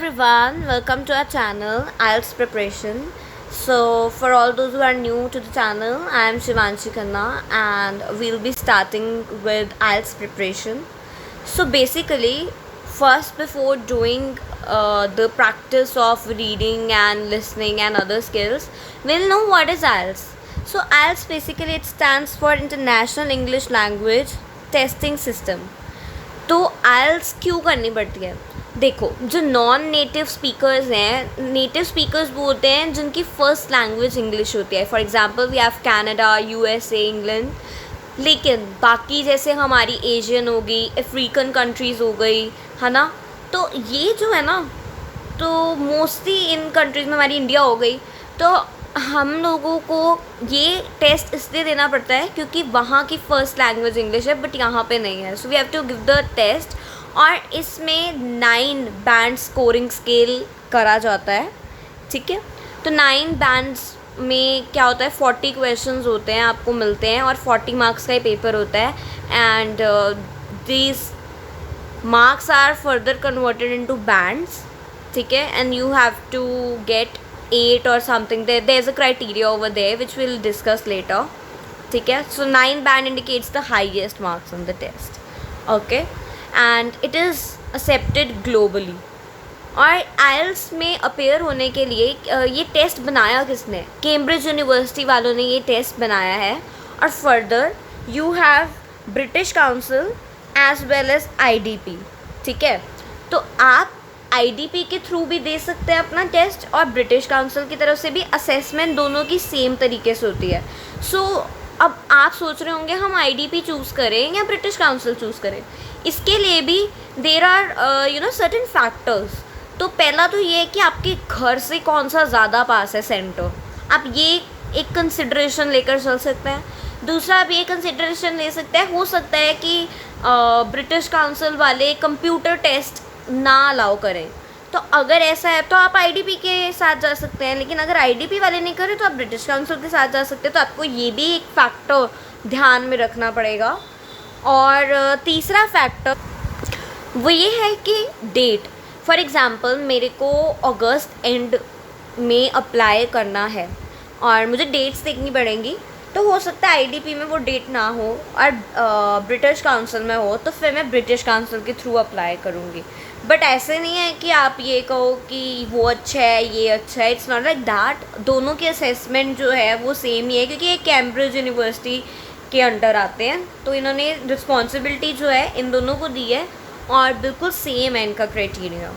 everyone, welcome to our channel IELTS Preparation. So, for all those who are new to the channel, I am Shivanshi Khanna and we'll be starting with IELTS preparation. So, basically, first before doing the practice of reading and listening and other skills, we'll know what is IELTS. So, IELTS basically it stands for International English Language Testing System. तो आइल्स क्यों करनी पड़ती है? देखो, जो non native speakers हैं, native speakers वो होते हैं जिनकी फ़र्स्ट लैंग्वेज इंग्लिश होती है. For example we have Canada, USA, England. लेकिन बाकी जैसे हमारी एशियन हो गई, अफ्रीकन कंट्रीज़ हो गई, है ना, तो ये जो है ना, तो मोस्टली इन कंट्रीज़ में हमारी इंडिया हो गई, तो हम लोगों को ये टेस्ट इसलिए देना पड़ता है क्योंकि वहाँ की फ़र्स्ट लैंग्वेज इंग्लिश है बट यहाँ पे नहीं है. So we have to give the test और इसमें 9 बैंड स्कोरिंग स्केल करा जाता है. ठीक है, तो 9 बैंड्स में क्या होता है, 40 क्वेश्चंस होते हैं आपको मिलते हैं और 40 मार्क्स का ही पेपर होता है. And these marks are further converted into bands. ठीक है, and you have to get 8 or something. There's a criteria over there which we'll discuss later. ठीक है, so 9 band indicates the highest marks on the test. Okay, and it is accepted globally. और IELTS में appear होने के लिए ये test बनाया किसने? कैम्ब्रिज यूनिवर्सिटी वालों ने ये टेस्ट बनाया है. और further you have British Council as well as IDP. ठीक है, तो आप IDP के थ्रू भी दे सकते हैं अपना टेस्ट और ब्रिटिश काउंसिल की तरफ से भी. असेसमेंट दोनों की सेम तरीके से होती है. सो अब आप सोच रहे होंगे हम IDP चूज़ करें या ब्रिटिश काउंसिल चूज़ करें. इसके लिए भी देर आर सर्टेन फैक्टर्स. तो पहला तो ये है कि आपके घर से कौन सा ज़्यादा पास है सेंटर. आप ये एक कंसिड्रेशन लेकर चल सकते हैं. दूसरा आप ये कंसिड्रेशन ले सकते हैं, हो सकता है कि ब्रिटिश काउंसिल वाले कंप्यूटर टेस्ट ना अलाउ करें. तो अगर ऐसा है तो आप IDP के साथ जा सकते हैं. लेकिन अगर IDP वाले नहीं करें तो आप ब्रिटिश काउंसिल के साथ जा सकते हैं. तो आपको ये भी एक फैक्टर ध्यान में रखना पड़ेगा. और तीसरा फैक्टर वो ये है कि डेट. फॉर एग्ज़ाम्पल मेरे को अगस्त एंड में अप्लाई करना है और मुझे डेट्स देखनी पड़ेंगी. तो हो सकता है IDP में वो डेट ना हो और ब्रिटिश काउंसिल में हो, तो फिर मैं ब्रिटिश काउंसिल के थ्रू अप्लाई करूँगी. बट ऐसे नहीं है कि आप ये कहो कि वो अच्छा है ये अच्छा है. It's not like that. दोनों के असेसमेंट जो है वो सेम ही है क्योंकि ये कैम्ब्रिज यूनिवर्सिटी के अंडर आते हैं. तो इन्होंने रिस्पॉन्सिबिलिटी जो है इन दोनों को दी है और बिल्कुल सेम है इनका क्राइटेरिया.